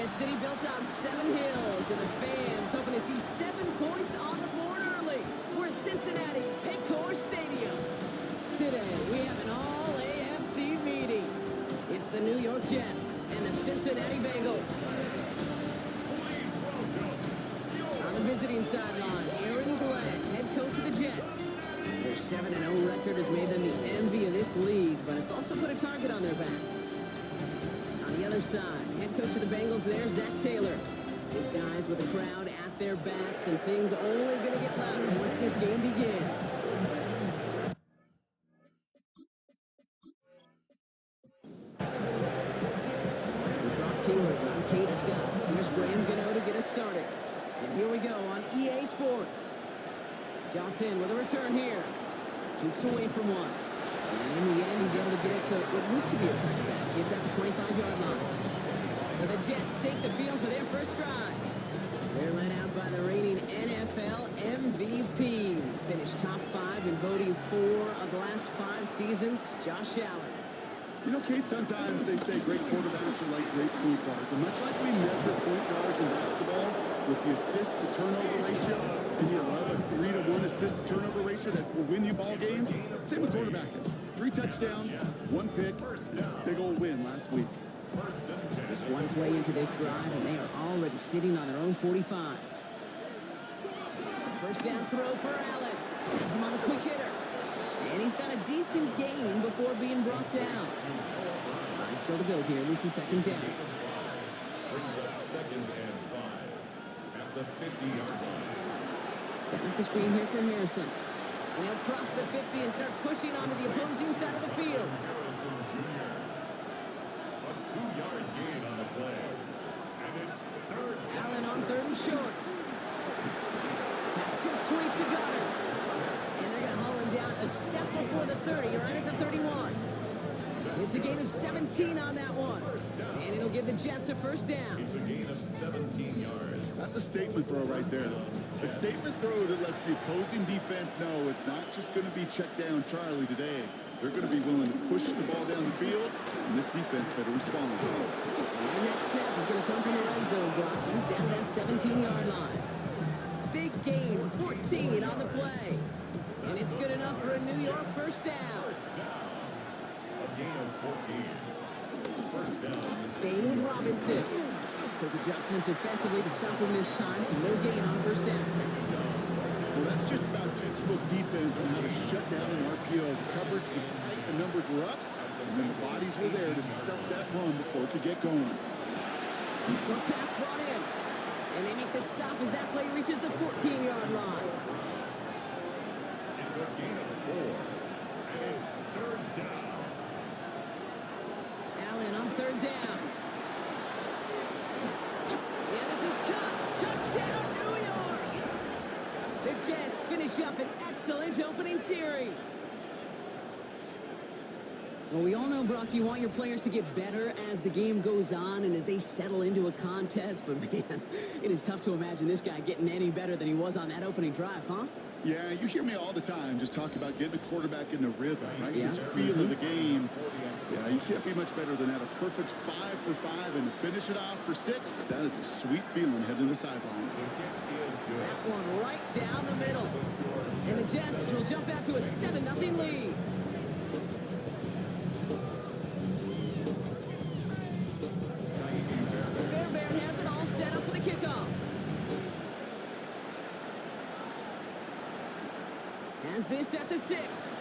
a city built on 7 hills, and the fans hoping to see 7 points on the board early. We're at Cincinnati's Paycor Stadium. Today, we have an all-AFC meeting. It's the New York Jets and the Cincinnati Bengals. On the visiting sideline, Aaron Glenn, head coach of the Jets. Their 7-0 record has made them the envy of this league, but it's also put a target on their backs. On the other side, head coach of the Bengals there, Zach Taylor. His guys with the crowd at their backs, and things are only going to get louder once this game begins. With Brock Keeler, I'm Kate Scott. Here's Graham Gano to get us started. And here we go on EA Sports. Johnson with a return here. Jukes away from one. And in the end, he's able to get it to what used to be a touchback. It's at the 25-yard line. So the Jets take the field for their first drive. They're led out by the reigning NFL MVPs. Finished top 5 in voting 4 of the last 5 seasons. Josh Allen. You know, Kate, sometimes they say great quarterbacks are like great point guards. And much like we measure point guards in basketball with the assist-to-turnover ratio, and you love a 3-to-1 assist-to-turnover ratio that will win you ball games, same with quarterbacking. 3 touchdowns, 1 pick, big old win last week. Just one play into this drive, and they are already sitting on their own 45. First down throw for Allen. Gets him on a quick hitter. And he's got a decent gain before being brought down. 5 still to go here. This is second down. Brings up 2nd and 5 at the 50-yard line. Setting up the screen here for Harrison. And he'll cross the 50 and start pushing onto the opposing side of the field. Harrison Jr. A 2-yard gain on the play. And it's 3rd down. Allen on 3rd and short. Pass complete to Goddard. And they're going to haul him down a step before the 30, right at the 31. It's a gain of 17 on that one. And it'll give the Jets a first down. It's a gain of 17 yards. That's a statement throw right there. A statement throw that lets the opposing defense know it's not just going to be check down Charlie today. They're going to be willing to push the ball down the field, and this defense better respond. And their next snap is going to come from the red zone block. He's down that 17-yard line. Big gain, 14 on the play. And it's good enough for a New York first down. A gain of 14. First down. Staying with Robinson. Quick adjustment defensively to stop him this time, so no gain on first down. Well, that's just about textbook defense on how to shut down an RPO. The coverage was tight, the numbers were up, and then the bodies were there to stuff that run before it could get going. Short pass brought in. And they make the stop as that play reaches the 14-yard line. It's a gain of 4. And it's 3rd down. Allen on 3rd down. Yeah, this is cut. Touchdown, New York! The Jets finish up an excellent opening series. Well, we all know, Brock, you want your players to get better as the game goes on and as they settle into a contest. But, man, it is tough to imagine this guy getting any better than he was on that opening drive, huh? Yeah, you hear me all the time just talk about getting a quarterback in the rhythm, right? Yeah. Just feel of the game. Yeah, you can't be much better than that. A perfect 5 for 5 and to finish it off for 6. That is a sweet feeling heading to the sidelines. That one right down the middle. And the Jets will jump out to a 7-0 lead. Fairbairn has it all set up for the kickoff. Has this at the 6.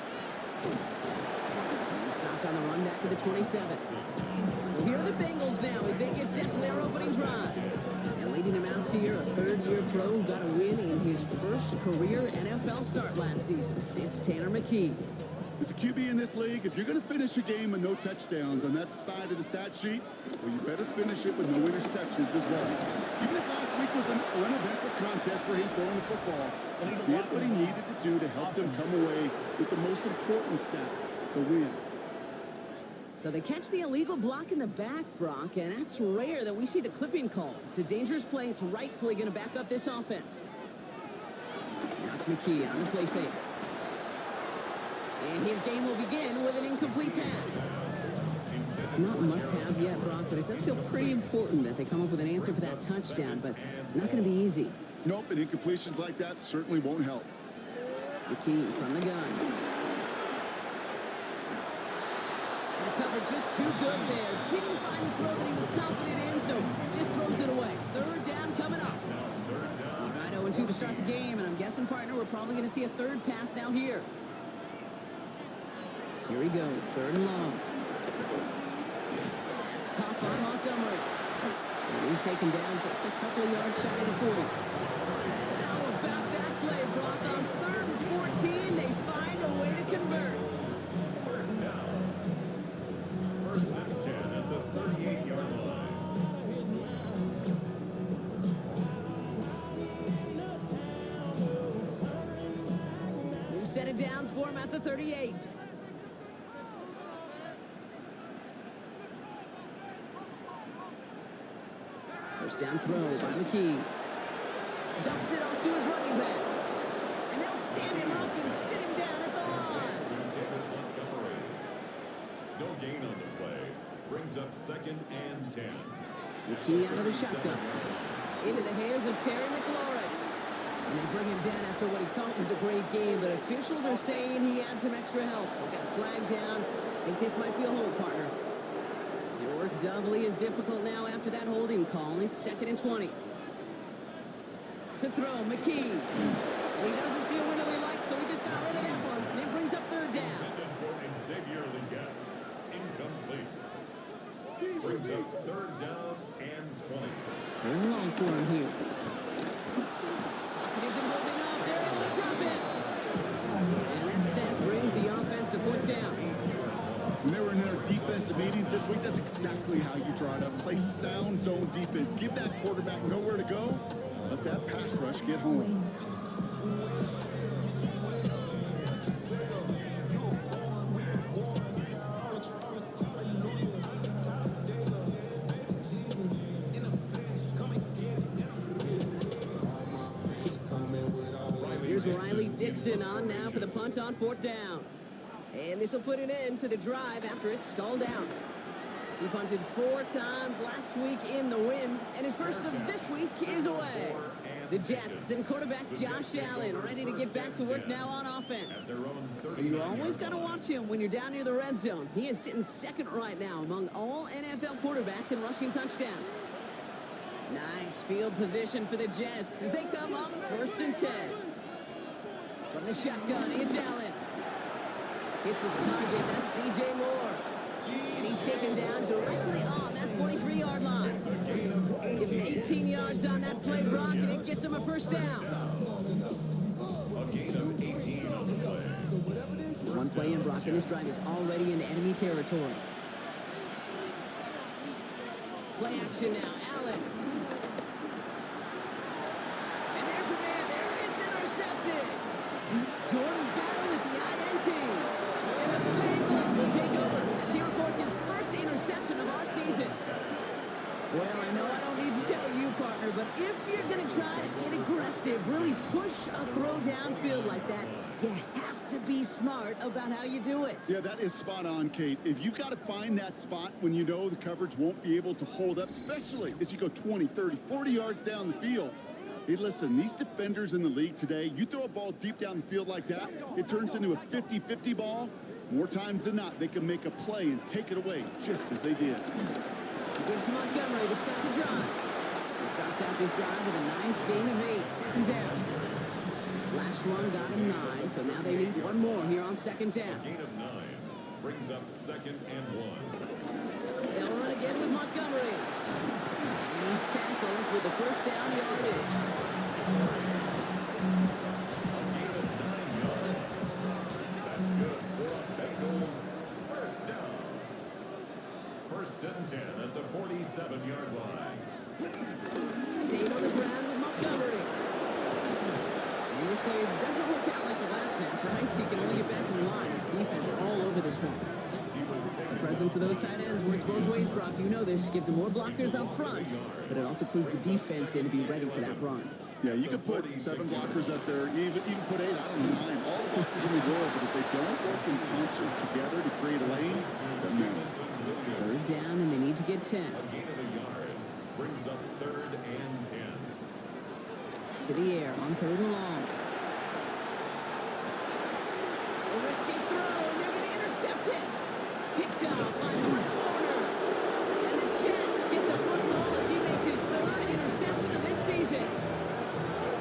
He stopped on the run back at the 27. So here are the Bengals now as they get set for their opening drive. And leading them out here, a 3rd-year pro got a win in his first career NFL start last season. It's Tanner McKee. As a QB in this league, if you're going to finish a game with no touchdowns on that side of the stat sheet, well, you better finish it with no interceptions as well. Even if last week was an uneventful contest for him throwing the football, he did what he needed to do to help them come away with the most important stat, the win. So they catch the illegal block in the back, Brock, and that's rare that we see the clipping call. It's a dangerous play. It's rightfully going to back up this offense. Now it's McKee on the play fake. And his game will begin with an incomplete pass. Not must-have yet, Brock, but it does feel pretty important that they come up with an answer for that touchdown, but not going to be easy. Nope, and incompletions like that certainly won't help. McKee from the gun. And the cover just too good there. Didn't find the throw that he was confident in, so just throws it away. Third down coming up. All right, 0-2 to start the game, and I'm guessing, partner, we're probably going to see a third pass now here. Here he goes, third and long. That's caught by Montgomery. And he's taken down just a couple of yards shy of the 40. How about that play, Brock? On 3rd and 14, they find a way to convert. First down. First and 10 at the 38-yard line. New set of downs for him at the 38. First down throw by McKee. Dumps it off to his running back. And they'll stand him up and sit him down at the line. No gain on the play. Brings up 2nd and 10. McKee out of the shotgun. Into the hands of Terry McLaurin. And they bring him down after what he thought was a great game, but officials are saying he had some extra help. They got a flag down. I think this might be a hold, partner. Your work doubly as difficult now after that holding call. It's 2nd and 20. To throw, McKee. And he doesn't see a window he likes, so he just got rid of that one. And it brings up 3rd down. Intended for Xavier Leggett. Incomplete. Brings up 3rd down and 20. Third and long for him here. Pocket isn't holding up. They're able to drop it. And that sack brings the offense to 4th down. When they were in their defensive meetings this week, that's exactly how you draw it up. Play sound zone defense. Give that quarterback nowhere to go. Let that pass rush get home. Here's Riley Dixon on now for the punt on 4th down. And this will put an end to the drive after it stalled out. He punted 4 times last week in the win, and his first of this week is away. The Jets and quarterback Josh Allen ready to get back to work now on offense. And you always got to watch him when you're down near the red zone. He is sitting 2nd right now among all NFL quarterbacks in rushing touchdowns. Nice field position for the Jets as they come up 1st and 10. From the shotgun, it's Allen. Hits his target, that's DJ Moore. And he's taken down directly on that 43-yard line. Gives him 18 yards on that play, Brock, and it gets him a 1st down. A gain of 18 on the play. One play in, Brock, and this drive is already into enemy territory. Play action now, Allen. And there's a man there, it's intercepted. Jordan Barron with the INT. And the Bengals will take over as he records his first interception of our season. Well, I know I don't need to tell you, partner, but if you're going to try to get aggressive, really push a throw downfield like that, you have to be smart about how you do it. Yeah, that is spot on, Kate. If you've got to find that spot when you know the coverage won't be able to hold up, especially as you go 20, 30, 40 yards down the field. Hey, listen, these defenders in the league today, you throw a ball deep down the field like that, it turns into a 50-50 ball. More times than not, they can make a play and take it away, just as they did. He gives Montgomery to start the drive. He starts out this drive with a nice gain of 8, 2nd down. Last run got him 9, so now they need one more here on 2nd down. Gain of 9 brings up 2nd and 1. They'll run again with Montgomery. And he's tackled with the 1st down yardage. Gain of 9 yards. That's good for a Bengals 1st down. 1st and 10 at the 47-yard line. Staying on the ground with Montgomery. And this play doesn't work out like the last snap, right? So you can only get back to the line as the defense all over this one. The presence of those tight ends works both ways, Brock. You know this. Gives them more blockers up front, but it also clues the defense in to be ready for that run. Yeah, you could put 7 blockers up there, even put 8, I don't know, 9. All the blockers in the world, but if they don't work in concert together to create a lane, that matters. Third down, and they need to get 10. A gain of a yard brings up 3rd and 10. To the air on 3rd and long. A risky throw, and they're going to intercept it. Picked off by Fred Warner. And the Jets get the football as he makes his 3rd interception of this season.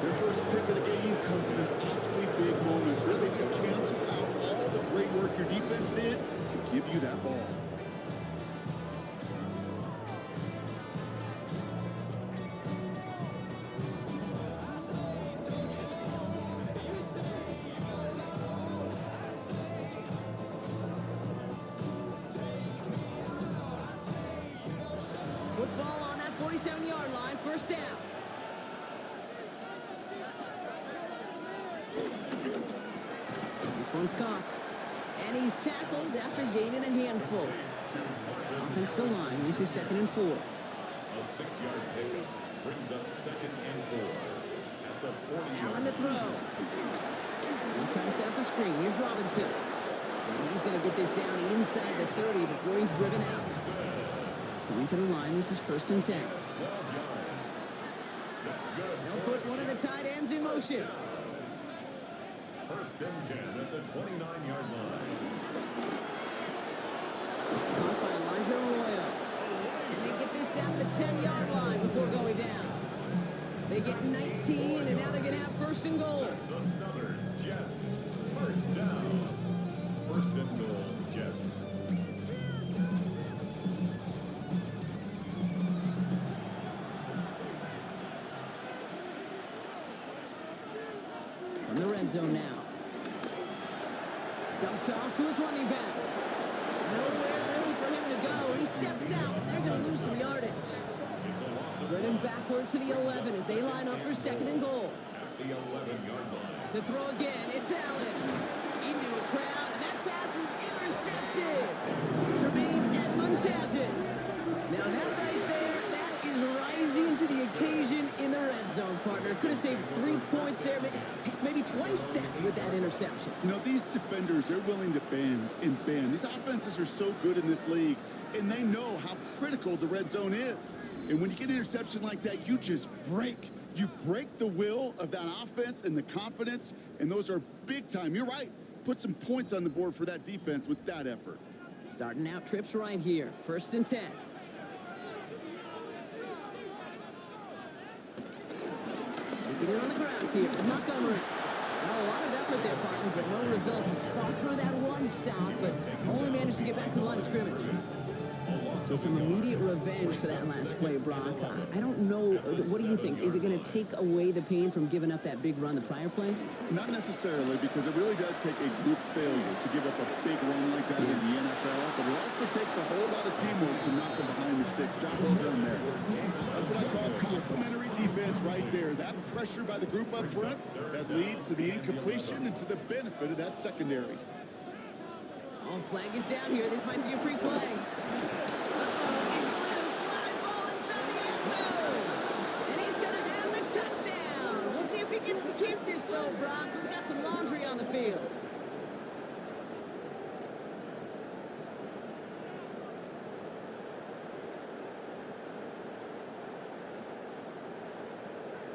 Their first pick of the game comes in an awfully big moment. Really just cancels out all the great work your defense did to give you that ball. Football on that 47-yard line, first down. This one's caught. And he's tackled after gaining a handful. Offensive line, this is 2nd and 4. A 6-yard pickup brings up 2nd and 4 at the 40-yard Allen to throw. He'll try to set up the screen. Here's Robinson. And he's going to get this down inside the 30 before he's driven out. Coming to the line, this is 1st and 10. 12 yards. That's good. They'll put one of the tight ends in motion. 1st and 10 at the 29-yard line. It's caught by Elijah Arroyo. And they get this down to the 10-yard line before going down. They get 19, and now they're going to have 1st and goal. That's another Jets. 1st down. 1st and goal, Jets. In the red zone now. Dumped off to his running back. Nowhere really for him to go. He steps out. They're going to lose some yardage. It's a loss of Running backward to the 11 as they line up for 2nd and goal. at the 11-yard line. To throw again, it's Allen. Into a crowd, and that pass is intercepted. Tremaine Edmonds has it. Now that right there, that is rising to the occasion in the red zone, partner. Could have saved 3 points there, maybe twice that with that interception. You know, these defenders, they're willing to bend and bend. These offenses are so good in this league, and they know how critical the red zone is. And when you get an interception like that, you just break. You break the will of that offense and the confidence, and those are big time. You're right. Put some points on the board for that defense with that effort. Starting out trips right here. 1st and 10. They get in on the grounds here. Montgomery. Well, a lot of effort there, partner, but no results. Fought through that one stop, but only managed to get back to the line of scrimmage. So some immediate revenge for that last play, Brock. I don't know. What do you think? Is it going to take away the pain from giving up that big run the prior play? Not necessarily, because it really does take a group failure to give up a big run like that in the NFL, but it also takes a whole lot of teamwork to knock them behind the sticks. Job well done there. That's what I call complimentary defense right there. That pressure by the group up front, that leads to the incompletion and to the benefit of that secondary. Oh, flag is down here. This might be a free play. It's loose. Line ball inside the end zone. And he's going to have the touchdown. We'll see if he gets to keep this, though, Brock. We've got some laundry on the field.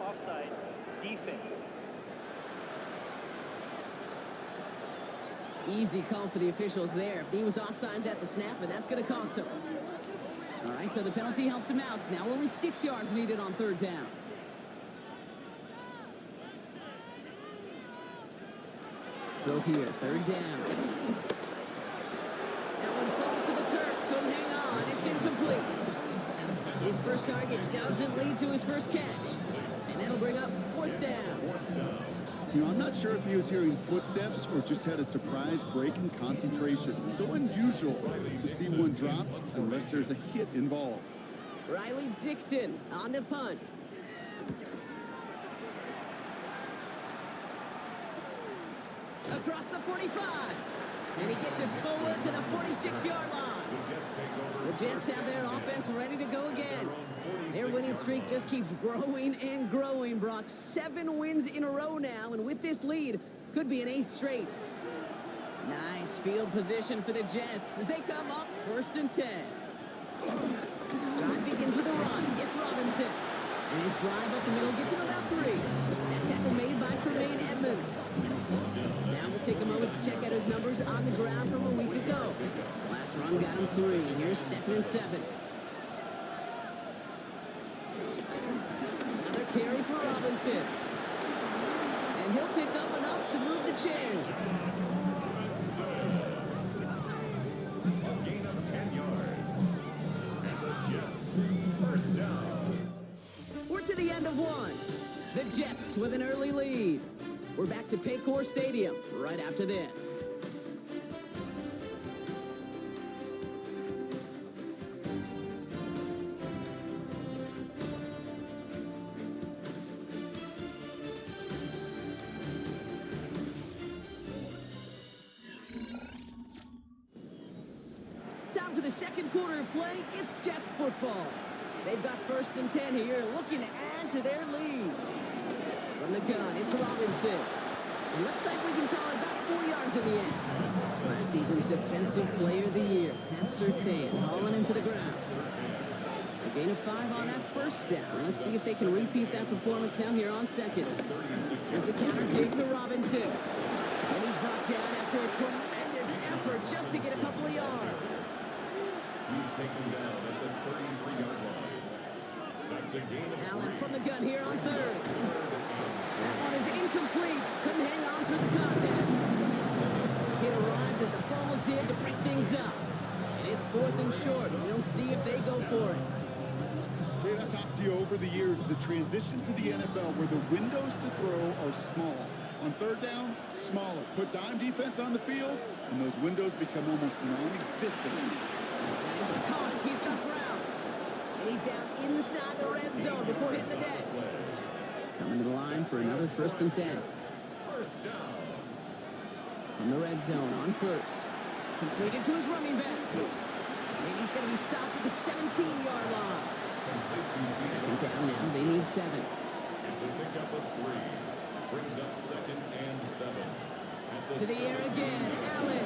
Offside, defense. Easy call for the officials there. He was offsides at the snap, and that's going to cost him. All right, so the penalty helps him out. Now only 6 yards needed on 3rd down. Throw here, 3rd down. That one falls to the turf. Couldn't hang on. It's incomplete. His first target doesn't lead to his first catch. And that'll bring up 4th down. You know, I'm not sure if he was hearing footsteps or just had a surprise break in concentration. It's so unusual to see one dropped unless there's a hit involved. Riley Dixon on the punt. Across the 45. And he gets it forward to the 46-yard line. The Jets take over. The Jets have their offense ready to go again. Their winning streak just keeps growing and growing, Brock. 7 wins in a row now, and with this lead, could be an 8th straight. Nice field position for the Jets as they come up 1st and 10. Drive begins with a run. It's Robinson. And his drive up the middle gets him about 3. That tackle made by Tremaine Edmonds. Now we'll take a moment to check out his numbers on the ground from a week ago. Last run got him 3. Here's 2nd and 7. Another carry for Robinson. And he'll pick up enough to move the chains. A gain of 10 yards. And the Jets, 1st down. We're to the end of 1. The Jets with an early lead. We're back to Paycor Stadium right after this. Time for the second quarter of play. It's Jets football. They've got 1st and 10 here, looking to add to their lead. From the gun, it's Robinson. It looks like we can call it about 4 yards in the end. Last season's Defensive Player of the Year, Pat Surtain, hauling him to the ground. So gain of 5 on that 1st down. Let's see if they can repeat that performance now here on 2nd. There's a counter kick to Robinson. And he's brought down after a tremendous effort just to get a couple of yards. He's taken down at the 33-yard line. That's a gain of Allen from the gun here on 3rd. That one is incomplete. Couldn't hang on through the contact. It arrived as the ball did to break things up. And it's 4th and short. We'll see if they go for it. Fred, I've talked to you over the years of the transition to the NFL where the windows to throw are small. On 3rd down, smaller. Put dime defense on the field, and those windows become almost non-existent. He's caught. He's got Brown. And he's down inside the red zone before hitting the deck. Coming to the line for another 1st and 10. 1st down. From the red zone on 1st. Completed to his running back. And he's going to be stopped at the 17-yard line. 2nd down now. They need 7. It's a pickup of 3. Brings up 2nd and 7. To the air again. Allen.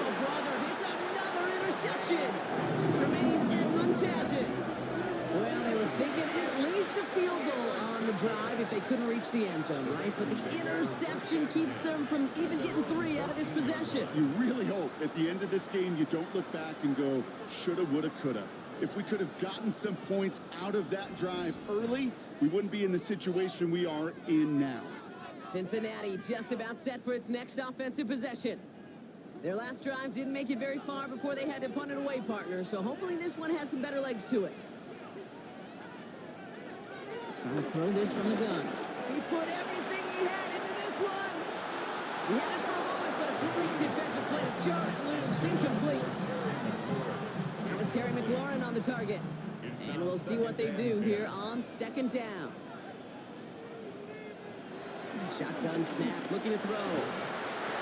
Oh, brother. It's another interception. Tremaine Edmonds has it. Well, they were thinking at least a field goal on the drive if they couldn't reach the end zone, right? But the interception keeps them from even getting 3 out of this possession. You really hope at the end of this game you don't look back and go, shoulda, woulda, coulda. If we could have gotten some points out of that drive early, we wouldn't be in the situation we are in now. Cincinnati just about set for its next offensive possession. Their last drive didn't make it very far before they had to punt it away, partner, so hopefully this one has some better legs to it. Trying to throw this from the gun. He put everything he had into this one. He had it for a moment, but a great defensive play to jar it loose. Incomplete. That was Terry McLaurin on the target. And we'll see what they do here on 2nd down. Shotgun snap, looking to throw.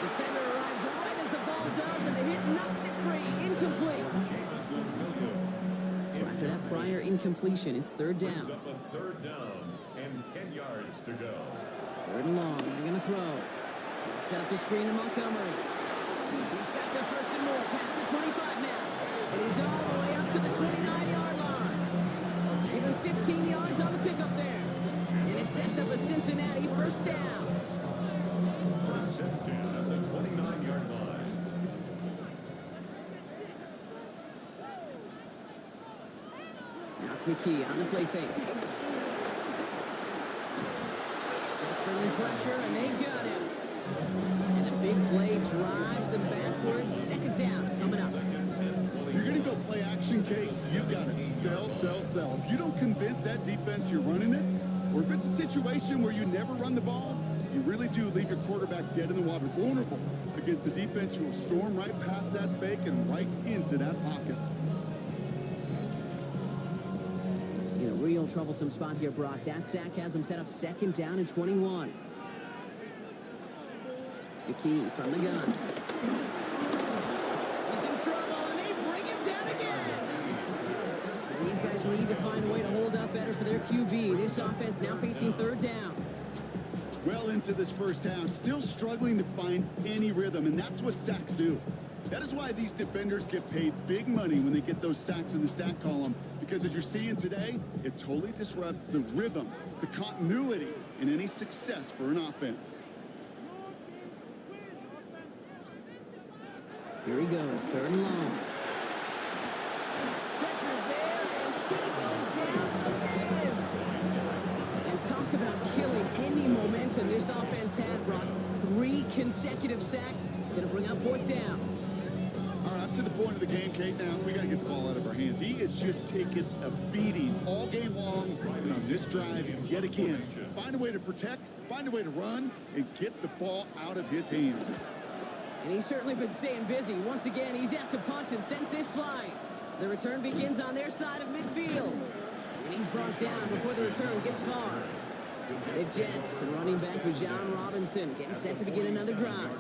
Defender arrives right as the ball does, and the hit knocks it free. Incomplete. So after that prior incompletion, it's 3rd down. Brings up a 3rd down and 10 yards to go. 3rd and long. They're going to throw. They'll set up the screen to Montgomery. He's got the 1st and more past the 25 now. And he's all the way up to the 29-yard line. Even 15 yards on the pickup there. And it sets up a Cincinnati 1st down. 1st and 10 at the 29-yard line. Now it's McKee on the play fake. That's bringing pressure, and they got him. And the big play drives them backwards. 2nd down coming up. You're going to go play action, Kate. You've got to sell, sell, sell. If you don't convince that defense you're running it, or if it's a situation where you never run the ball, you really do leave your quarterback dead in the water, vulnerable against a defense who will storm right past that fake and right into that pocket. In a real troublesome spot here, Brock. That sack has him set up 2nd down and 21. McKee from the gun. He's in trouble, and they bring him better for their QB. This offense now facing third down. Well into this first half, still struggling to find any rhythm, and that's what sacks do. That is why these defenders get paid big money when they get those sacks in the stat column, because as you're seeing today, it totally disrupts the rhythm, the continuity, and any success for an offense. Here he goes, third and long. Pressure's there, and he goes down again. And talk about killing any momentum this offense had, Brock. 3 consecutive sacks, gonna bring up fourth down. All right, up to the point of the game, Kate, now we got to get the ball out of our hands. He is just taking a beating all game long, and on this drive, yet again, find a way to protect, find a way to run, and get the ball out of his hands. And he's certainly been staying busy. Once again, he's out to punt and sends this flying. The return begins on their side of midfield. And he's brought down before the return gets far. The Jets, running back with John Robinson, getting set to begin another drive.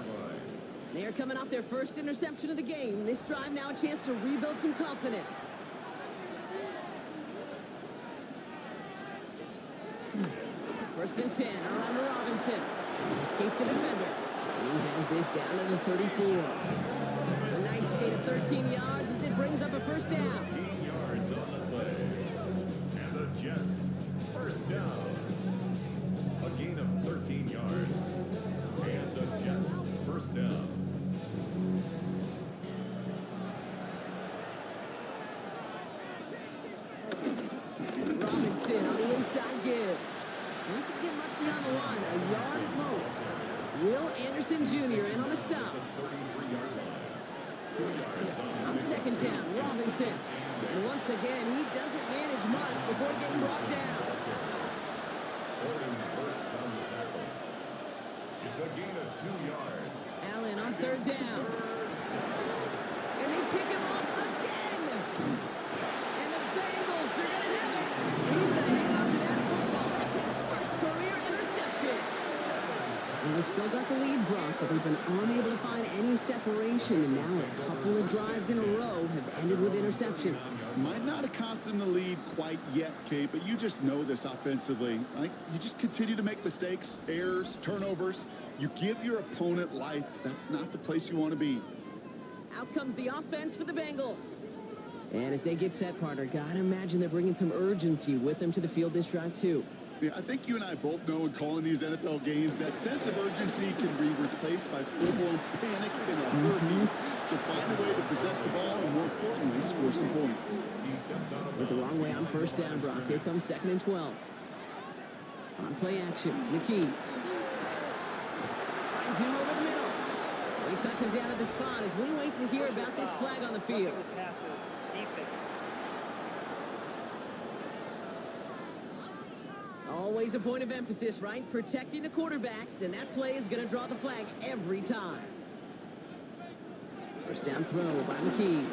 They are coming off their first interception of the game. This drive now a chance to rebuild some confidence. First and 10, around to Robinson. He escapes a defender. And he has this down to the 34. A nice gain of 13 yards as it brings up a first down. 13 yards on the play. And the Jets, first down. A gain of 13 yards. And the Jets, first down. Robinson on the inside give. Doesn't get much beyond the line, a yard at most. Will Anderson Jr. in on the stop. 33-yard line. 2 yards on On second down, Robinson. And once again, he doesn't manage much before getting brought down. Burks on the tackle. It's a gain of 2 yards. Allen on third down. And they pick him up again. And the Bengals are going to have it. And he's going to hang on to that football. That's his first career interception. And they've still got the lead, Brock, but they've been unable to find any separation. And now a couple of drives in a row have ended with interceptions. Might not have cost them the lead quite yet, Kate, but you just know this offensively, right? You just continue to make mistakes, errors, turnovers. You give your opponent life. That's not the place you want to be. Out comes the offense for the Bengals. And as they get set, partner, gotta imagine they're bringing some urgency with them to the field this drive, too. Yeah, I think you and I both know in calling these NFL games that sense of urgency can be replaced by full-blown panic in a heartbeat. So find a way to possess the ball and, more importantly, score some points. With the wrong way on first down, Brock. Here comes second and 12. On play action, McKee. Finds him over the middle. We touch him down at the spot as we wait to hear about this flag on the field. Always a point of emphasis, right? Protecting the quarterbacks, and that play is going to draw the flag every time. First down throw by McKee. In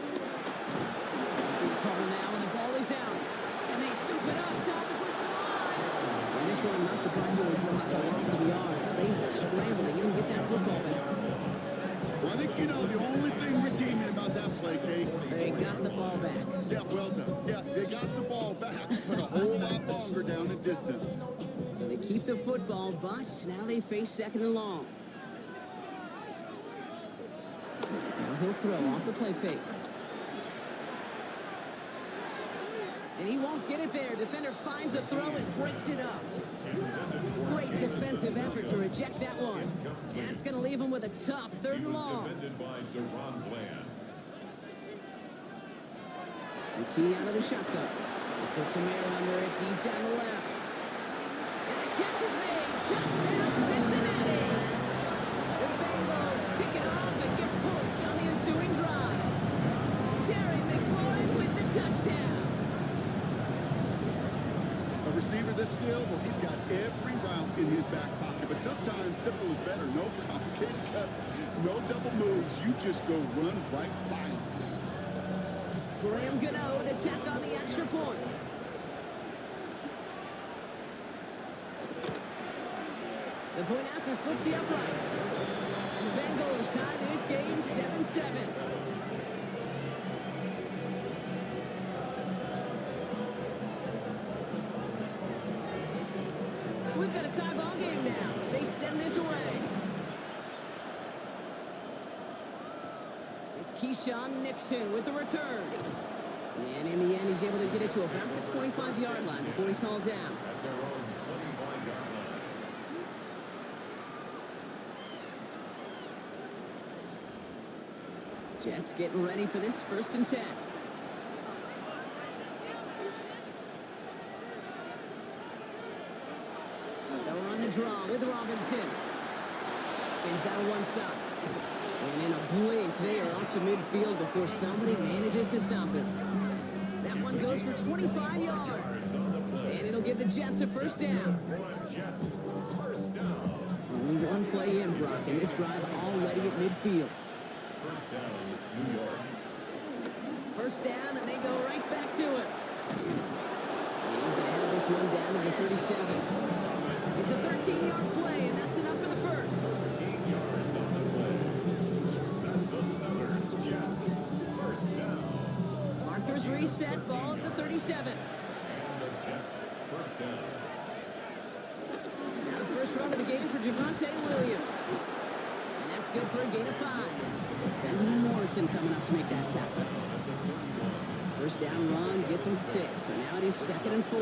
trouble now, and the ball is out. And they scoop it up, time to push the line. And this one, not surprisingly, brought a loss of yards. They had to scramble to even get that football back. Well, I think you know the only thing redeeming about that play, Kate. They got the ball back. Yeah, well done. Yeah, they got the ball back, but a whole lot longer down in distance. So they keep the football, but now they face second and long. Now he'll throw off the play fake. And he won't get it there. Defender finds a throw and breaks it up. Great defensive effort to reject that one. And that's going to leave him with a tough third and long. McKee out of the shotgun. He puts some air under it deep down the left. And the catch is made. Touchdown, Cincinnati. The Bengals pick it off and get points on the ensuing drive. Terry McLaurin with the touchdown. A receiver this skilled, well, he's got every route in his back pocket. But sometimes simple is better. No complicated cuts, no double moves. You just go run right by him. Graham Gano to tack on the extra point. The point after splits the uprights. And the Bengals tie this game 7-7. this away. It's Keyshawn Nixon with the return. And in the end, he's able to get it to about the 25-yard line before he's hauled down. At their own 25-yard line. Jets getting ready for this 1st and 10. They'll run the draw with Robinson. Spins out of one side. And in a blink, they are off to midfield before somebody manages to stop him. That one goes for 25 yards. And it'll give the Jets a 1st down. Jets, first down. Only one play in, Brock, and this drive already at midfield. First down, New York. 1st down, and they go right back to it. And he's going to have this one down to the 37. It's a 13-yard play, and that's enough for the first. 13 yards on the play. That's another Jets, first down. Markers reset, ball at the 37. And the Jets, first down. Now the first run of the game for Javonte Williams. And that's good for a gain of 5. Benjamin Morrison coming up to make that tackle. 1st down run gets him 6. So now it is 2nd and 4.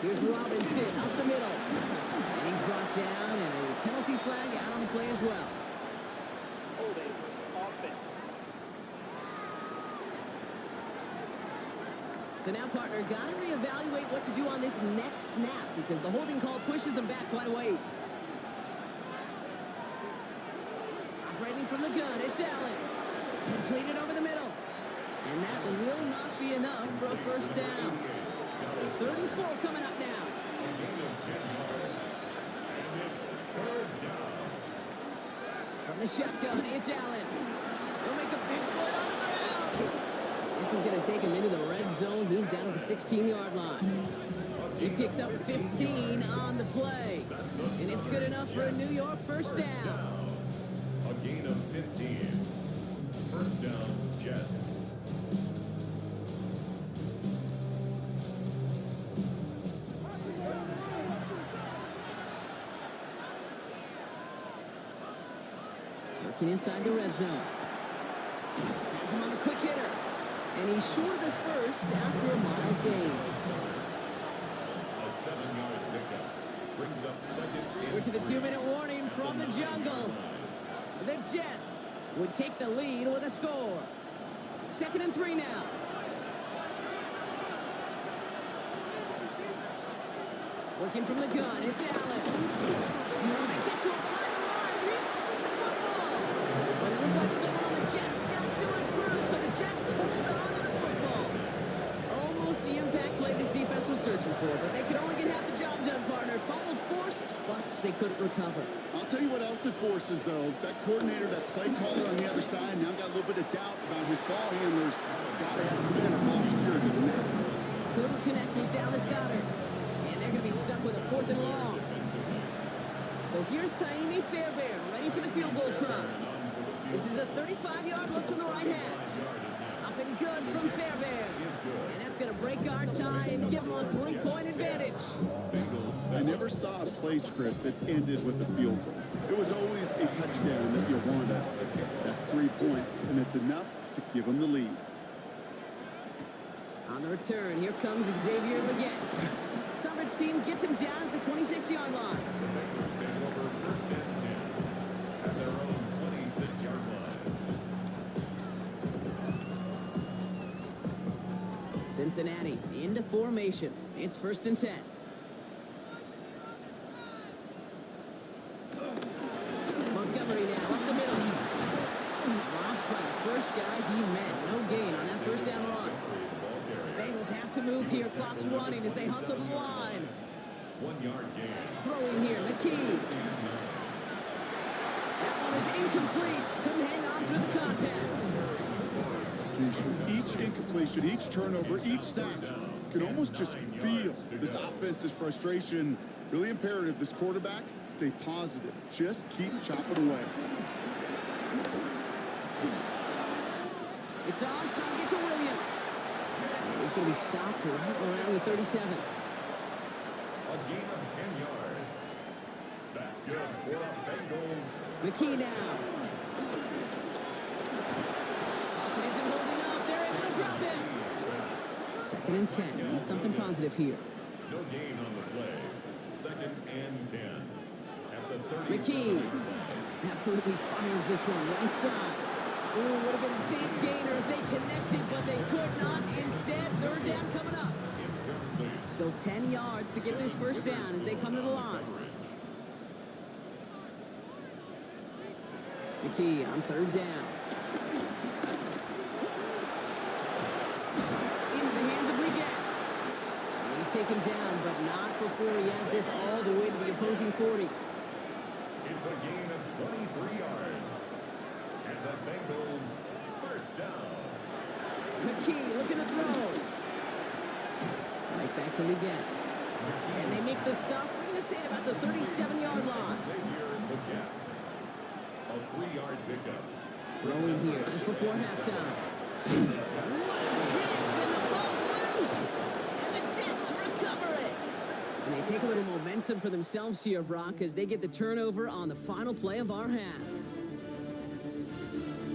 Here's Robinson up the middle. And he's brought down, and a penalty flag out on the play as well. Holding. Offense. So now, partner, got to reevaluate what to do on this next snap because the holding call pushes him back quite a ways. Operating from the gun, it's Allen. Completed over the middle. And that will not be enough for a 1st down. 34 coming up now. A gain of 10 yards. And it's 3rd down. From the shotgun, it's Allen. He'll make a big play on the ground. This is going to take him into the red zone. He's down at the 16-yard line. He picks up 15 on the play. And it's good enough for a New York 1st down. A gain of 15. 1st down, Jets. Working inside the red zone. Has him on the quick hitter. And he's short of the first after a mild gain. A 7-yard pickup. Brings up 2nd. We're to the 2-minute warning from the jungle. The Jets would take the lead with a score. 2nd and 3 now. Working from the gun, it's Allen. They get to a private line, and he loses the football. But it looked like someone on the Jets got to it first, so the Jets hold on to the football. Almost the impact play this defense was searching for, but they could only get half the job done, partner. Fumble forced, but they couldn't recover. I'll tell you what else it forces, though. That coordinator, that play caller on the other side, now got a little bit of doubt about his ball handlers. Got to have better ball security than that. Couldn't connect with Dallas Goedert. And they're going to be stuck with a 4th and long. So here's Kaimi Fairbairn, ready for the field goal try. This is a 35-yard look from the right hash. Up and good from Fairbairn. And that's going to break our tie and give them a 3-point advantage. I never saw a play script that ended with a field goal. It was always a touchdown that you wanted. That's 3 points, and it's enough to give them the lead. On the return, here comes Xavier Leggett. Coverage team gets him down at the 26-yard line. Bengals take over 1st and 10 at their own 26-yard line. Cincinnati into formation. It's 1st and 10. Montgomery now up the middle. Robbed by the first guy he met. No gain on that 1st down run. Bengals have to move here. Clock's running as they hustle to the line. 1-yard gain. Throwing here, McKee. That one is incomplete. Couldn't hang on through the contact. With each incompletion, each turnover, each sack, you can almost just feel this offense's frustration. Really imperative, this quarterback, stay positive. Just keep chopping away. It's on target to Williams. He's going to be stopped right around the 37. A gain of good for the Bengals. McKee now. Pocket isn't holding up. They're able to drop it. 2nd and 10. Need something positive here. No gain on the play. 2nd and 10. At the 30. McKee absolutely fires this one right side. Ooh, would have been a big gainer if they connected, but they could not. Instead, 3rd down coming up. Still 10 yards to get this 1st down as they come to the line. McKee on 3rd down. Into the hands of Leggett. And he's taken down, but not before he has this all the way to the opposing 40. It's a gain of 23 yards. And the Bengals 1st down. McKee looking to throw. Right back to Leggett. And they make the stop. We're going to say it about the 37-yard line. A 3-yard pickup. Throwing here just before halftime. What a hit! And the ball's loose! And the Jets recover it! And they take a little momentum for themselves here, Brock, as they get the turnover on the final play of our half.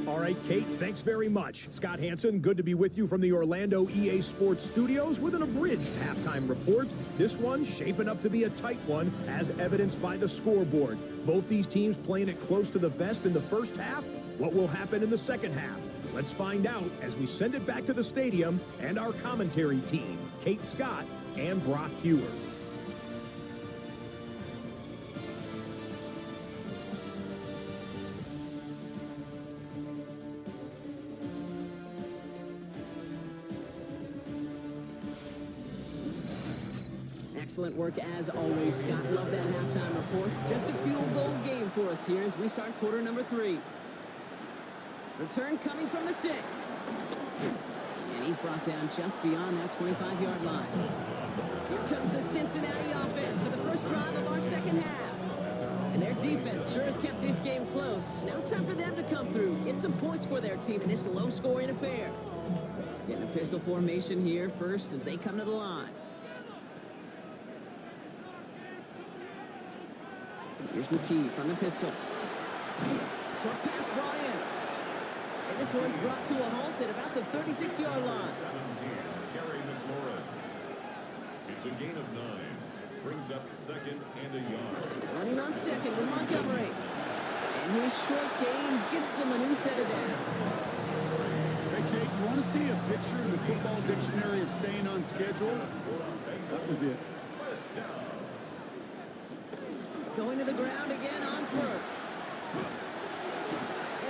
All right, Kate, thanks very much. Scott Hansen, good to be with you from the Orlando EA Sports Studios with an abridged halftime report. This one shaping up to be a tight one, as evidenced by the scoreboard. Both these teams playing it close to the vest in the 1st half. What will happen in the 2nd half? Let's find out as we send it back to the stadium and our commentary team, Kate Scott and Brock Hewer. Excellent work as always, Scott. Love that halftime report. Just a field goal game for us here as we start quarter number 3. Return coming from the 6. And he's brought down just beyond that 25-yard line. Here comes the Cincinnati offense for the first drive of our 2nd half. And their defense sure has kept this game close. Now it's time for them to come through, get some points for their team in this low-scoring affair. Getting a pistol formation here first as they come to the line. Here's McKee from the pistol. Short pass brought in. And this one's brought to a halt at about the 36-yard line. 17, Terry McLaurin. It's a gain of 9. Brings up 2nd and a yard. Running on 2nd with Montgomery. And his short gain gets them a new set of downs. Hey, Kate, you want to see a picture in the football dictionary of staying on schedule? That was it. Going to the ground again on 1st.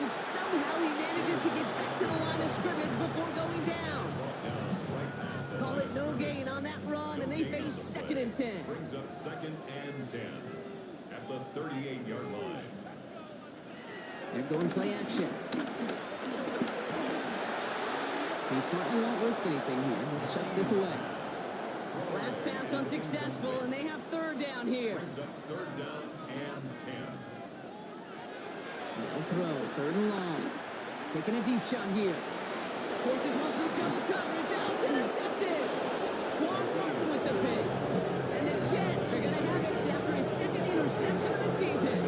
And somehow he manages to get back to the line of scrimmage before going down. Call it no gain on that run, and they face 2nd and 10. Brings up 2nd and 10 at the 38-yard line. They're going play action. He smartly won't risk anything here. Just chucks this away. Last pass unsuccessful, and they have 3rd down here. Brings up 3rd down and 10. No throw, 3rd and long. Taking a deep shot here. Forces one through double coverage. Oh, it's intercepted. Quan Martin with the pick. And the Jets are going to have it after his 2nd interception of the season.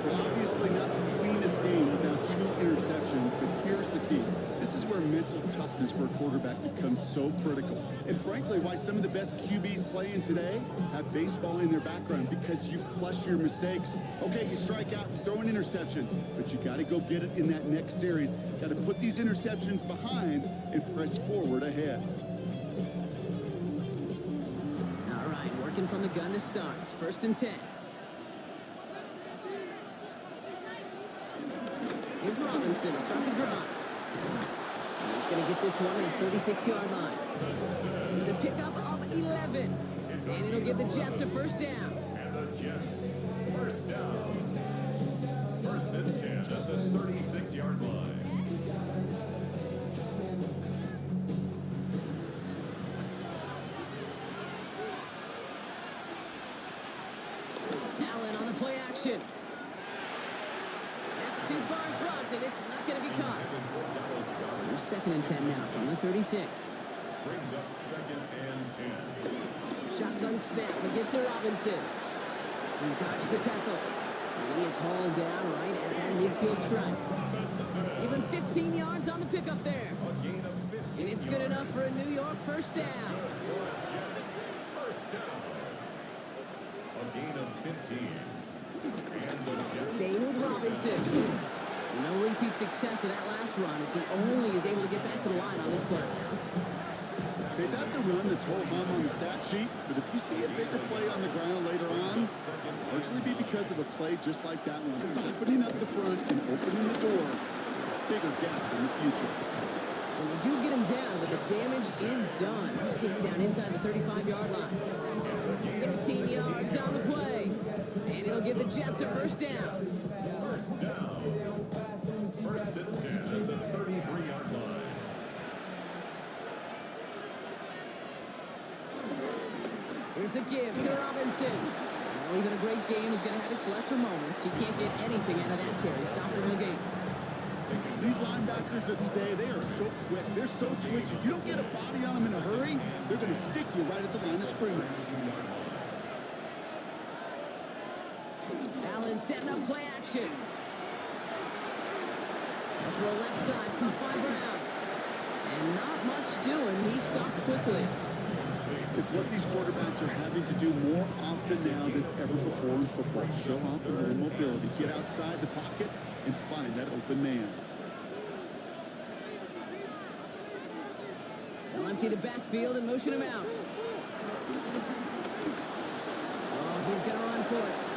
Well, obviously not the cleanest game without 2 interceptions, but here's the key. This is where mental toughness for a quarterback becomes so critical. And frankly, why some of the best QBs playing today have baseball in their background, because you flush your mistakes. Okay, you strike out, you throw an interception, but you got to go get it in that next series. Got to put these interceptions behind and press forward ahead. All right, working from the gun to start. 1st and 10. Here's Robinson to start the drive. And he's going to get this one at the 36-yard line. It's a pickup of 11. And it'll give the Jets a 1st down. And the Jets 1st down. 1st and 10 at the 36-yard line. Allen on the play action. That's too far in front, and it's not going to be caught. There's 2nd and 10 now from the 36. Brings up 2nd and 10. Shotgun snap, we give to Robinson. He dodged the tackle. And he is hauled down right at that midfield stripe. Give him 15 yards on the pickup there. A gain of 15 And it's good enough for a New York first down. First down. A gain of 15. And the Jets. Staying with Robinson. No repeat success of that last run as he only is able to get back to the line on this play. Okay, that's a run that's whole hum on the stat sheet, but if you see a bigger play on the ground later on, largely be because of a play just like that one, softening up the front and opening the door, bigger gap in the future. And they do get him down, but the damage is done. This kid's down inside the 35-yard line. 16 yards on the play, and it'll give the Jets a first down. First down. First and 10 at the 33-yard line. Here's a give to Robinson. Well, even a great game is going to have its lesser moments. You can't get anything out of that carry. Stop for the game. These linebackers of today, they are so quick. They're so twitchy. You don't get a body on them in a hurry, they're going to stick you right at the line of scrimmage. Allen setting up play action. Up the left side, caught by Brown. And not much doing. He stopped quickly. It's what these quarterbacks are having to do more often now than ever before in football. Show off their own mobility, get outside the pocket, and find that open man. They'll empty the backfield and motion him out. Oh, he's going to run for it.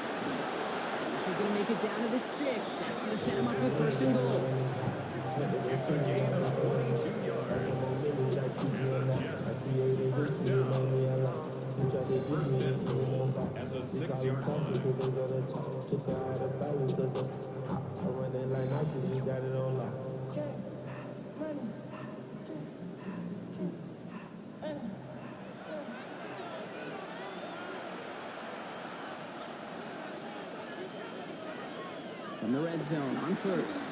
This is going to make it down to the 6. That's going to set him up with first and goal. It's a gain of 22 yards. And the Jets, first down. First and goal at the 6-yard From the red zone on first.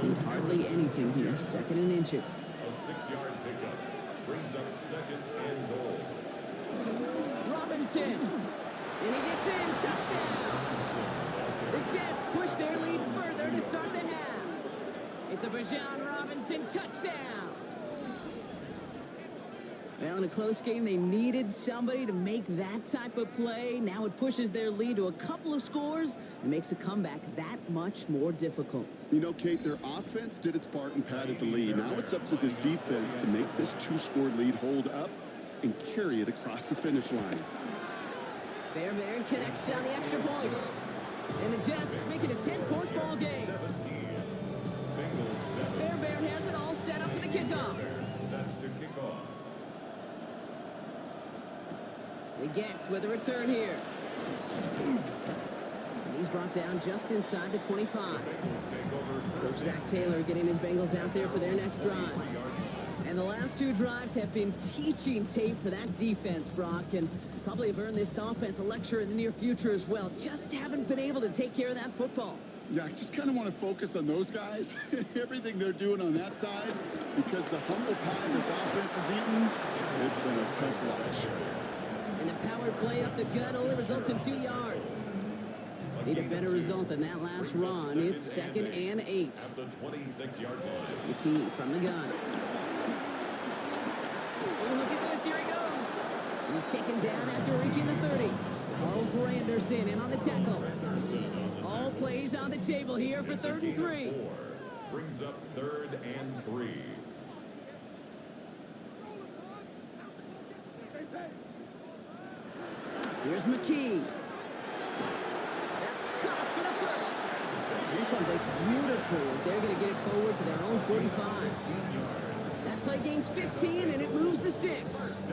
Need hardly anything here. 2nd and inches. A 6-yard pickup brings up 2nd and goal. Robinson. And he gets in. Touchdown. The Jets push their lead further to start the half. It's a Bijan Robinson touchdown. Well, in a close game, they needed somebody to make that type of play. Now it pushes their lead to a couple of scores and makes a comeback that much more difficult. You know, Kate, their offense did its part and padded the lead. Now it's up to this defense to make this 2-score lead hold up and carry it across the finish line. Fairbairn connects on the extra point. And the Jets make it a 10-point ball game. 17. Bengals 7. Fairbairn has it all set up for the kickoff. Set to kick off. The Gets with a return here. And he's brought down just inside the 25. Bengals take over Coach first. Zach Taylor getting his Bengals out there for their next drive. And the last 2 drives have been teaching tape for that defense, Brock, and probably have earned this offense a lecture in the near future as well. Just haven't been able to take care of that football. Yeah, I just kind of want to focus on those guys, everything they're doing on that side, because the humble pie this offense is eating, it's been a tough watch. And the power play up the gut only results in 2 yards. Need a better result than that last run. It's 2nd and 8. At the 26-yard line. UT from the gun. Oh, look at this. Here he goes. He's taken down after reaching the 30. Oh, Granderson in on the tackle. All plays on the table here for 3rd and 3. Brings up 3rd and 3. Here's McKee. That's caught for the first. And this one breaks beautifully as they're going to get it forward to their own 45. That play gains 15, and it moves the sticks.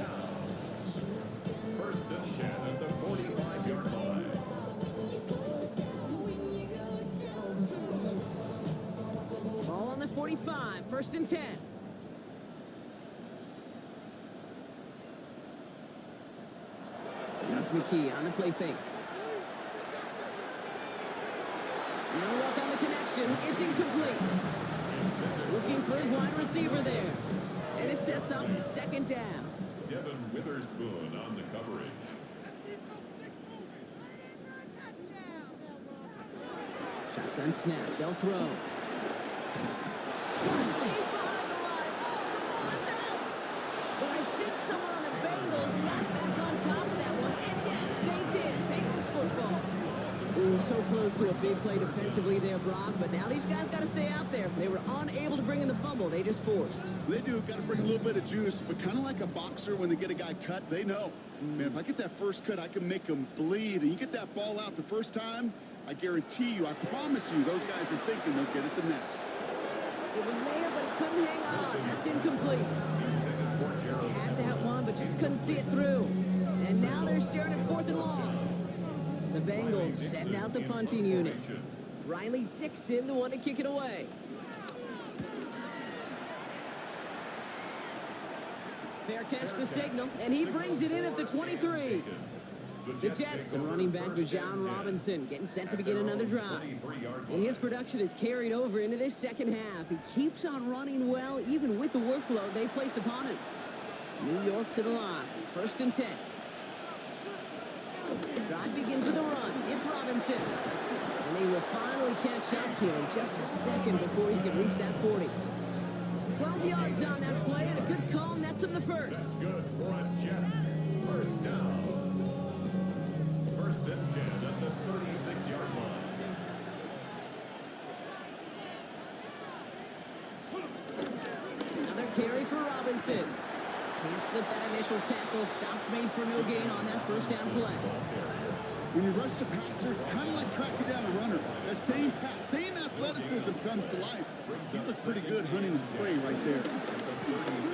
First and 10 at the 45-yard line. Ball on the 45, 1st and 10. That's McKee on the play fake. No luck on the connection. It's incomplete. Looking for his wide receiver there. And it sets up 2nd down. Devin Witherspoon on the coverage. Shotgun snap. They'll throw. Deep behind the line. Oh, the ball is out. But I think someone on the Bengals got back on top of that one. And yes, they did. Bengals football. Ooh, so close to a big play defensively there, Brock. But now these guys got to stay out there. They were unable to bring in the fumble. They just forced. They do. Got to bring a little bit of juice, but kind of like a boxer when they get a guy cut, they know. Man, if I get that first cut, I can make them bleed. And you get that ball out the first time, I guarantee you, I promise you, those guys are thinking they'll get it the next. It was there, but he couldn't hang on. That's incomplete. He had that one, but just couldn't see it through. And now they're staring at 4th and long. The Bengals send out the punting unit. Riley Dixon, the one to kick it away. Fair catch the signal, and he brings it in at the 23. The Jets and running back Bijan Robinson getting set to begin another drive. And his production is carried over into this second half. He keeps on running well, even with the workload they placed upon him. New York to the line, 1st and 10. Drive begins with a run. It's Robinson. And they will finally catch up to him just a second before he can reach that 40. 12 yards on that play, and a good call nets him the first. Good for Jets. First down. 1st and 10 at the 36-yard line. Another carry for Robinson. Can't slip that initial tackle. Stops made for no gain on that first down play. When you rush the passer, it's kind of like tracking down a runner. That same pass, same athleticism comes to life. He looked pretty good hunting his prey right there. Finds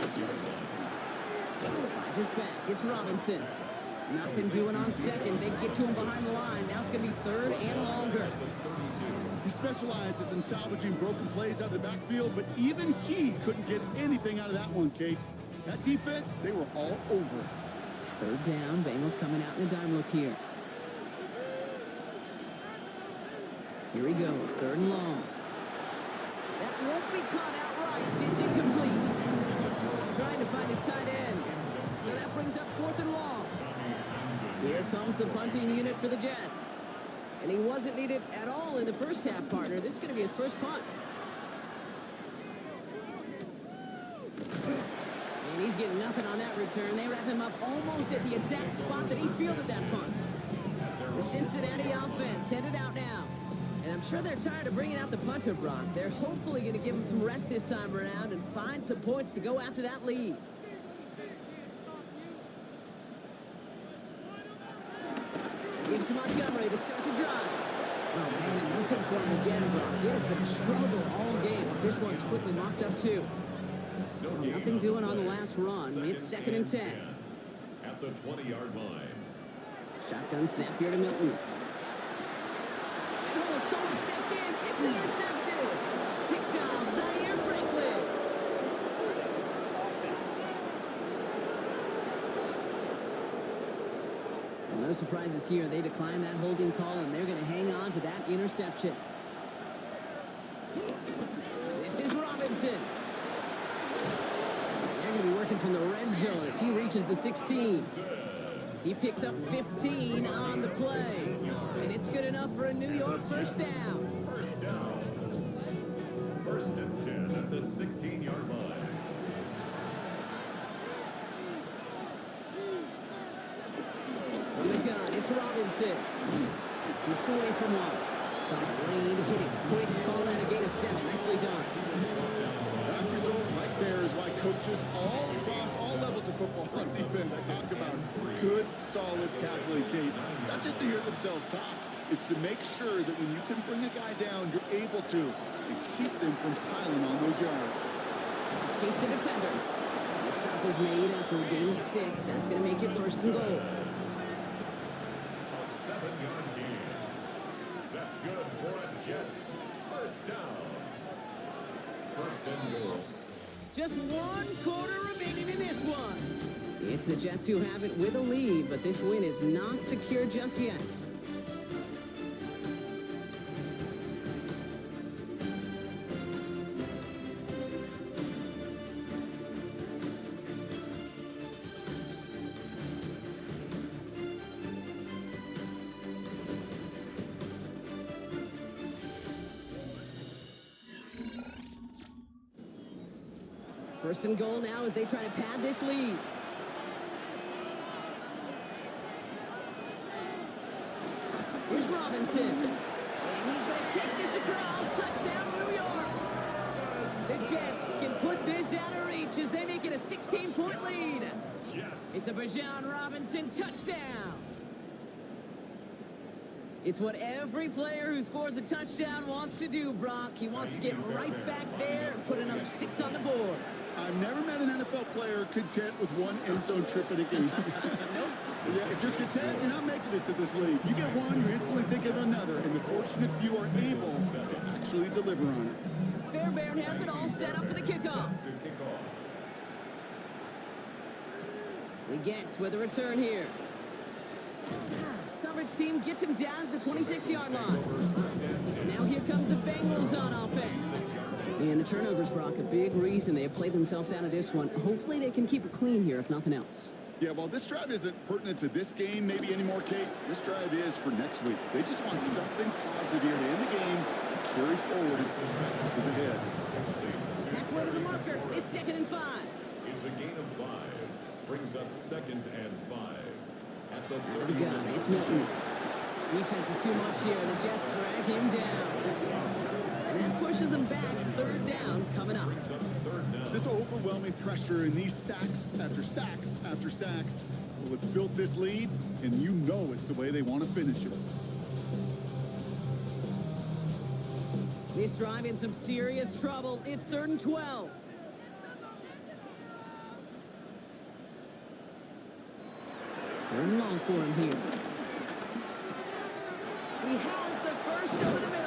his back. It's Robinson. Nothing doing on second. They get to him behind the line. Now it's going to be 3rd and longer. He specializes in salvaging broken plays out of the backfield, but even he couldn't get anything out of that one, Kate. That defense, they were all over it. 3rd down. Bengals coming out in a dime look here. Here he goes. 3rd and long. That won't be caught outright. It's incomplete. Trying to find his tight end. So that brings up 4th and long. Here comes the punting unit for the Jets. And he wasn't needed at all in the first half, partner. This is going to be his first punt. And he's getting nothing on that return. They wrap him up almost at the exact spot that he fielded that punt. The Cincinnati offense headed out now. And I'm sure they're tired of bringing out the punter, Brock. They're hopefully going to give him some rest this time around and find some points to go after that lead. Gives Montgomery to start the drive. Oh, man, nothing for him again, Brock. It has been a struggle all game as this one's quickly mopped up, too. Oh, nothing doing on the last run. It's 2nd and 10. At the 20-yard line. Shotgun snap here to Milton. Oh, someone stepped in. It's intercepted. Picked off Zaire Franklin. Well, no surprises here. They declined that holding call, and they're going to hang on to that interception. This is Robinson. They're going to be working from the red zone as he reaches the 16. He picks up 15 on the play. And it's good enough for a New York first down. First down. 1st and 10 at the 16-yard line. From the gun, it's Robinson. Jukes away from one. Side lane, hit it quick. Call that a gain of 7. Nicely done. That result right there is why coaches all across all levels of football on defense talk about good, solid tackling, Kate. It's not just to hear themselves talk. It's to make sure that when you can bring a guy down, you're able to and keep them from piling on those yards. Escapes the defender. The stop is made after a gain of 6. That's going to make it 1st and goal. A 7-yard gain. That's good for a Jets. First down. 1st and goal. Just 1 quarter remaining in this one. It's the Jets who have it with a lead, but this win is not secure just yet. First and goal now as they try to pad this lead. Here's Robinson. And he's going to take this across. Touchdown, New York. The Jets can put this out of reach as they make it a 16-point lead. It's a Bijan Robinson touchdown. It's what every player who scores a touchdown wants to do, Brock. He wants to get right back there and put another 6 on the board. I've never met an NFL player content with one end zone trip in a game. Nope. Yeah, if you're content, you're not making it to this league. You get one, you instantly think of another, and the fortunate few are able to actually deliver on it. Fairbairn has it all set up for the kickoff. The Gets with a return here. Coverage team gets him down at the 26-yard line. So now here comes the Bengals on offense. And the turnovers, Brock, a big reason they have played themselves out of this one. Hopefully they can keep it clean here, if nothing else. Yeah, well, this drive isn't pertinent to this game maybe anymore, Kate. This drive is for next week. They just want something positive here to end the game and carry forward into the practices ahead. Halfway to the marker. It's 2nd and 5. It's a gain of 5. Brings up 2nd and 5. At the Out of the gun, it's Milton. Defense is too much here. The Jets drag him down. And that pushes them back. 3rd down coming up. This overwhelming pressure and these sacks after sacks after sacks, well, it's built this lead, and you know it's the way they want to finish it. This drive in some serious trouble. It's 3rd and 12. Third and long for him here. He has the first over the middle.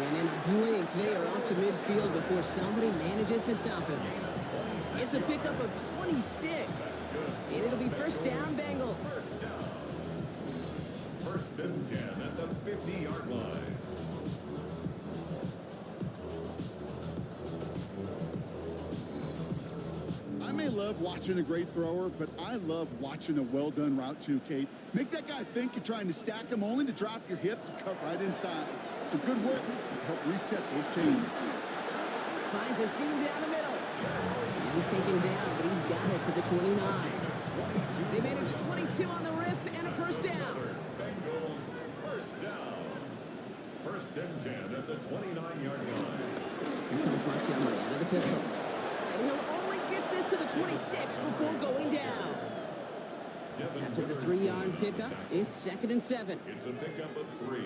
And in a blink, they are off to midfield before somebody manages to stop him. It's a pickup of 26. And it'll be 1st down, Bengals. 1st and 10 at the 50-yard line. I may love watching a great thrower, but I love watching a well-done route too, Kate. Make that guy think you're trying to stack him only to drop your hips and cut right inside. Some good work to help reset those chains. Finds a seam down the middle. And he's taken down, but he's got it to the 29. They managed 22 on the rip and a 1st down. Bengals 1st down. 1st and 10 at the 29-yard line. Here comes Mark Montgomery out of the pistol. And he'll only get this to the 26 before going down. After the 3-yard pickup, it's 2nd and 7. It's a pickup of 3.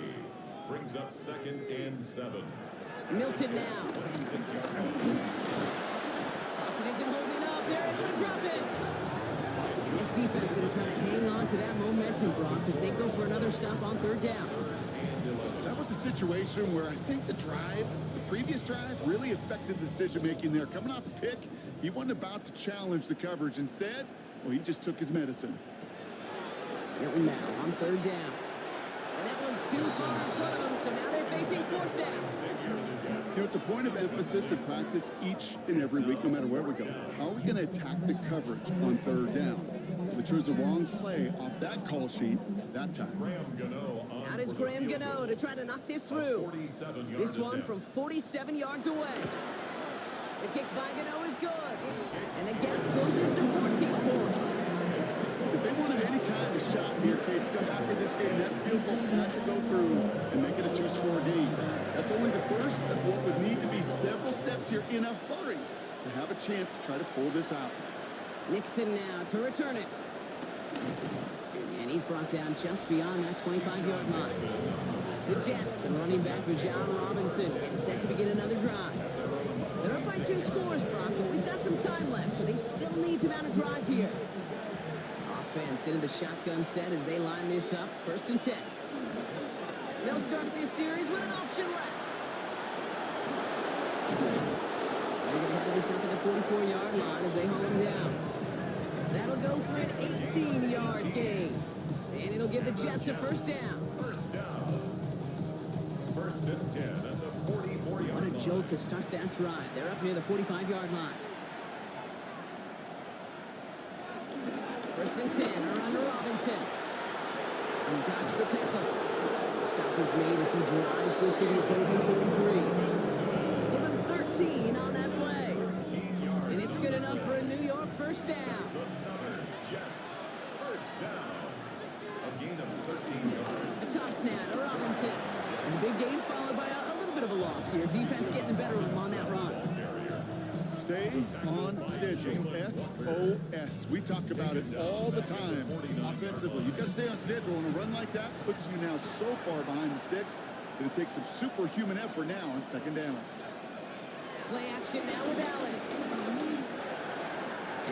Brings up 2nd and 7. Milton now. Pocket isn't holding up. They're able to drop it. And this defense is going to try to hang on to that momentum, Brock, as they go for another stop on 3rd down. That was a situation where I think the previous drive, really affected the decision-making there. Coming off a pick, he wasn't about to challenge the coverage. Instead, well, he just took his medicine. Milton now on 3rd down. And that one's too far in front of them, so now they're facing 4th down. You know, it's a point of emphasis in practice each and every week, no matter where we go. How are we going to attack the coverage on 3rd down? We chose the wrong play off that call sheet that time. Out is Graham Gano to try to knock this through. This one from 47 yards away. The kick by Gano is good. And the gap closes to 14 points. If they wanted any kind of shot here, Kate, to come back in this game, that field goal had to go through and make it a 2-score game. That's only the first of what would need to be several steps here in a hurry to have a chance to try to pull this out. Nixon now to return it. And he's brought down just beyond that 25-yard line. The Jets and running back Bijan Robinson getting set to begin another drive. They're up by 2 scores, Brock, but we've got some time left, so they still need to mount a drive here. Offense into the shotgun set as they line this up. 1st and 10. They'll start this series with an option left. They're going to have this up at the 44-yard line as they hold him down. That'll go for an 18-yard gain. And it'll give the Jets a 1st down. 1st down. 1st and 10 at the 44-yard line. What a jolt to start that drive. They're up near the 45-yard line. 1st and 10 are under Robinson. He dodged the tackle. The stop is made as he drives this to the opposing 43. Give him 13 on that play. And it's good enough. enough for a New York first down. It's another Jets first down. A gain of 13 yards. A toss now to Robinson. And a big gain followed by a little bit of a loss here. Defense getting the better of him on that run. Stay on schedule. SOS. We talk about it all the time offensively. You've got to stay on schedule, and a run like that puts you now so far behind the sticks that it takes some superhuman effort now on second down. Play action now with Allen.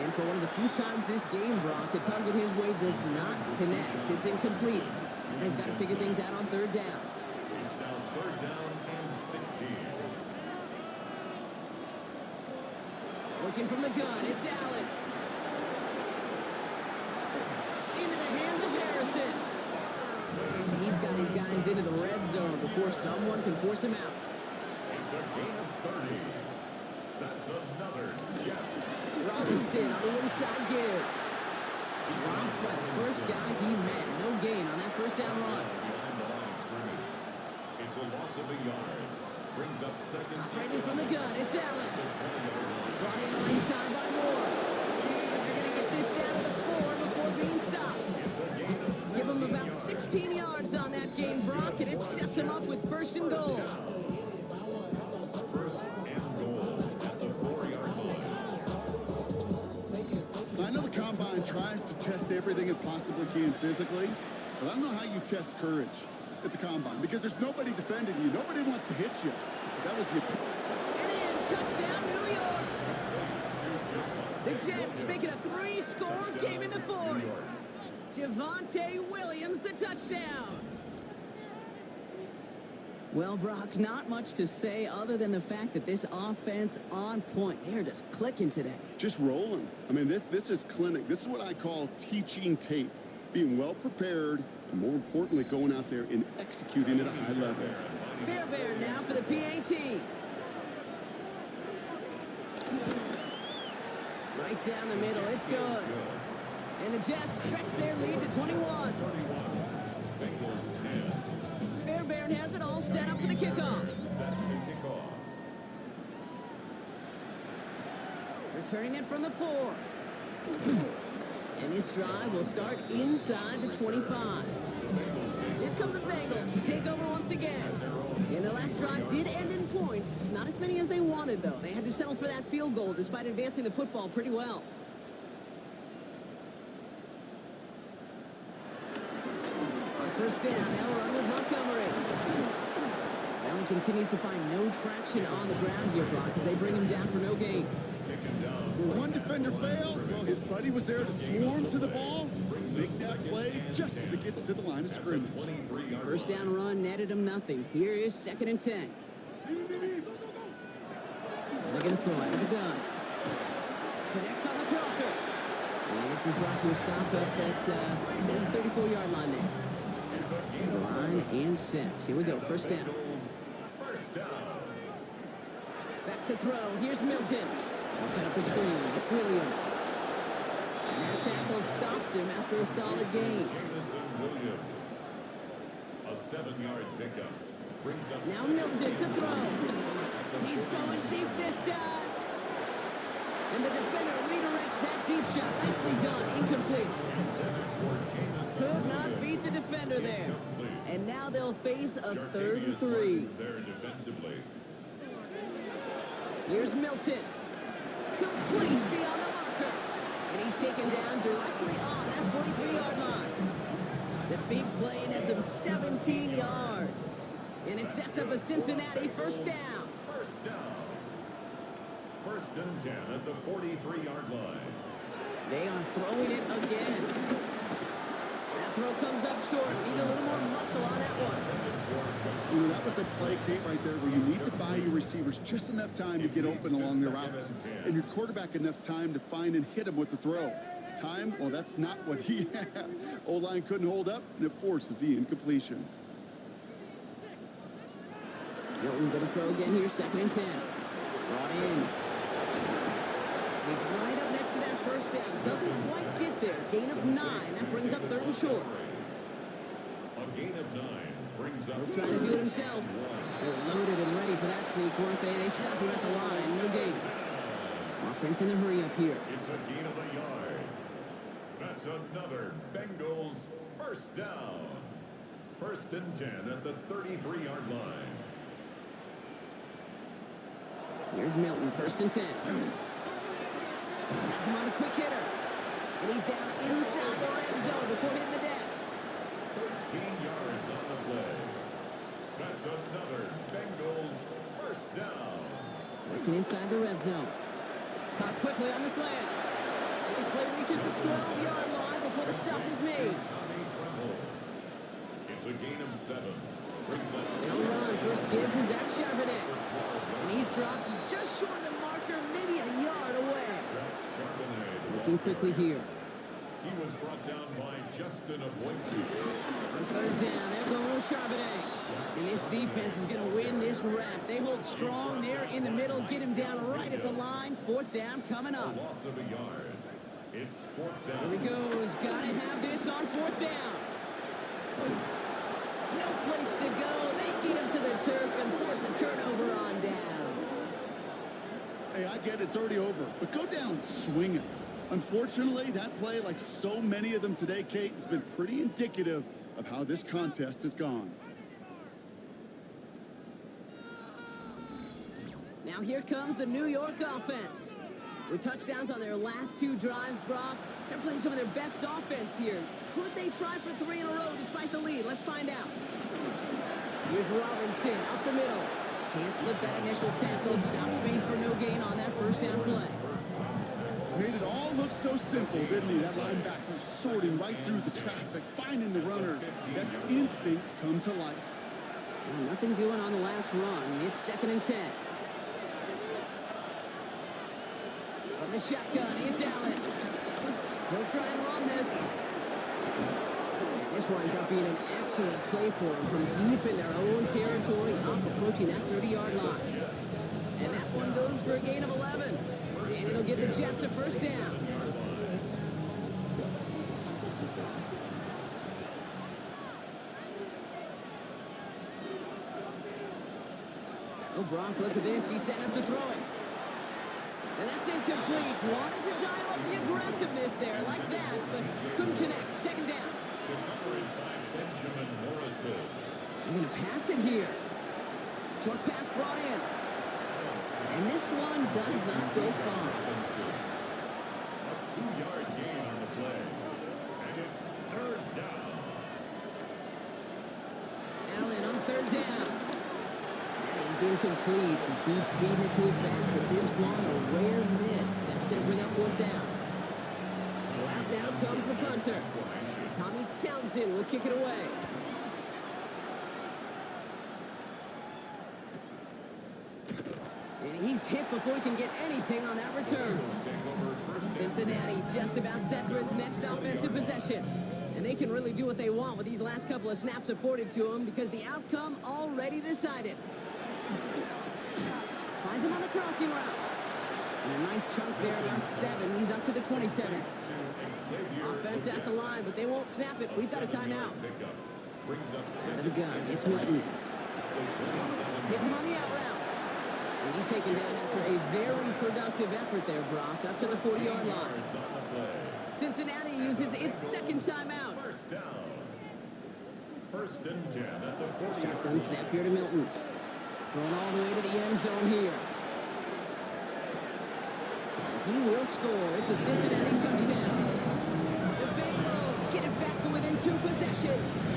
And for one of the few times this game, Brock, the target his way does not connect. It's incomplete. And they've got to figure things out on third down. It's now third down and 16. Working from the gun, it's Allen. Into the hands of Harrison. And he's got his guys into the red zone before someone can force him out. It's a gain of 30. That's another Jets. Robinson on the inside give. Rob Flat, first guy he met. No gain on that first down run. Behind the line of scrimmage. It's a loss of a yard. Brings up second. Operating from the gun, it's Allen. The 20-yard line. Brought in on the inside by Moore. And they're going to get this down to the 4 before being stopped. It's a gain of 16 Give him about yards. 16 yards on that game, Brock, and it sets him up with first and goal. First and goal at the 4-yard line. I know the Combine tries to test everything it possibly can physically, but I don't know how you test courage at the Combine because there's nobody defending you. Nobody wants to hit you. That was the... And in, touchdown, New York. The Jets make it a 3-score game in the fourth. Javonte Williams, the touchdown. Well, Brock, not much to say other than the fact that this offense on point. They're just clicking today. Just rolling. I mean, this is clinic. This is what I call teaching tape. Being well prepared, and more importantly, going out there and executing at a high level. Fairbairn now for the PAT. Right down the middle, it's good. And the Jets stretch their lead to 21. Bengals 10. Fairbairn has it all set up for the kickoff. Set to kick off. Returning it from the 4. And this drive will start inside the 25. Here come the Bengals to take over once again. And their last drive did end in points. Not as many as they wanted, though. They had to settle for that field goal despite advancing the football pretty well. On first down, they'll run with Montgomery. Allen continues to find no traction on the ground here, Brock, as they bring him down for no gain. When one defender failed, well, his buddy was there to swarm to the ball, make that play just as it gets to the line of scrimmage. First down run netted him nothing. Here is 2nd and 10. They're going to throw out of the gun. Connects on the crosser. And this is brought to a stop up at the 34-yard line there. To the line and set. Here we go, first down. First down. Back to throw. Here's Milton. They'll set up the screen. It's Williams. And that tackle stops him after a solid gain. Jamison Williams. A 7-yard pickup. Brings up Now Milton to throw. He's going deep this time. And the defender redirects that deep shot. Nicely done. Incomplete. Could not beat the defender there. And now they'll face a 3rd and 3. There defensively. Here's Milton. Complete beyond the marker. And he's taken down directly on that 43-yard line. The big play nets him 17 yards. And it sets up a Cincinnati first down. First down. First and 10 at the 43-yard line. They are throwing it again. That throw comes up short. Need a little more muscle on that one. You know, that was a play, Kate, right there, where you need to buy your receivers just enough time to get open along their routes, and your quarterback enough time to find and hit him with the throw. Time, well, that's not what he had. O-line couldn't hold up, and it forces the incompletion. Milton going to throw again here, 2nd and 10. Brought in. He's right up next to that first down. Doesn't quite get there. Gain of 9. That brings up 3rd and short. A gain of 9 brings up. He'll try to do it himself. They're loaded and ready for that sneak, weren't they? They stop him at the line. No gain. Offense in a hurry up here. It's a gain of a yard. That's another Bengals first down. 1st and 10 at the 33-yard line. Here's Milton, 1st and 10. Has him on a quick hitter. And he's down inside the red zone before hitting the deck. 13 yards on the play. That's another Bengals first down. Working inside the red zone. Caught quickly on the slant. And this play reaches the 12-yard line before the stop is made. Tommy Tremble. It's a gain of 7. Brings up No run. First give to Zach Charbonnet. And he's dropped just short of the marker, maybe a yard away. Looking quickly here. He was brought down by Justin Avoidtu. On 3rd down, they're going with Charbonnet. And this defense is going to win this rep. They hold strong there in the middle, get him down right at the line. 4th down coming up. A loss of a yard. It's 4th down. Here he goes. Got to have this on 4th down. No place to go. They beat him to the turf and force a turnover on downs. Hey, I get it's already over, but go down swinging. Unfortunately, that play, like so many of them today, Kate, has been pretty indicative of how this contest has gone. Now here comes the New York offense. With touchdowns on their last 2 drives, Brock, they're playing some of their best offense here. Could they try for 3 in a row despite the lead? Let's find out. Here's Robinson up the middle. Can't slip that initial tackle. Stops made for no gain on that 1st down play. Made it all look so simple, didn't he? That linebacker sorting right through the traffic, finding the runner. That's instinct come to life. Well, nothing doing on the last run. It's 2nd and 10. From the shotgun, it's Allen. He'll try and run this. And this winds up being an excellent play for him from deep in their own territory, up approaching that 30-yard line. And that one goes for a gain of 11. And it'll give the Jets a 1st down. Oh, Brock, look at this. He's setting up to throw it. And that's incomplete. Wanted to dial up the aggressiveness there like that, but couldn't connect. 2nd down. The coverage by Benjamin Morrison. They're going to pass it here. Short pass brought in. And this one does not go far. A 2-yard gain on the play. And it's 3rd down. Allen on 3rd down. That is incomplete. He keeps feeding it to his back, but this one a rare miss. That's going to bring up 4th down. So out now comes the punter. Tommy Townsend will kick it away. And he's hit before he can get anything on that return. Cincinnati just about set for its next offensive possession. And they can really do what they want with these last couple of snaps afforded to them because the outcome already decided. Finds him on the crossing route. And a nice chunk there, about 7. He's up to the 27. Offense at the line, but they won't snap it. We've got a timeout. Out of the gun, it's Milton. Hits him on the out route. And he's taken down after a very productive effort there, Brock, up to the 40-yard line. Cincinnati uses its 2nd timeout. 1st and 10 at the 40. Shotgun snap here to Milton. Going all the way to the end zone here. He will score. It's a Cincinnati touchdown. The Bengals get it back to within 2 possessions.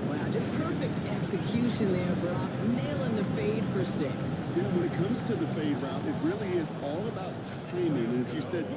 Wow, just perfect execution there, Brock. Nailing the fade for 6. Yeah, when it comes to the fade route, it really is all about timing. As you said,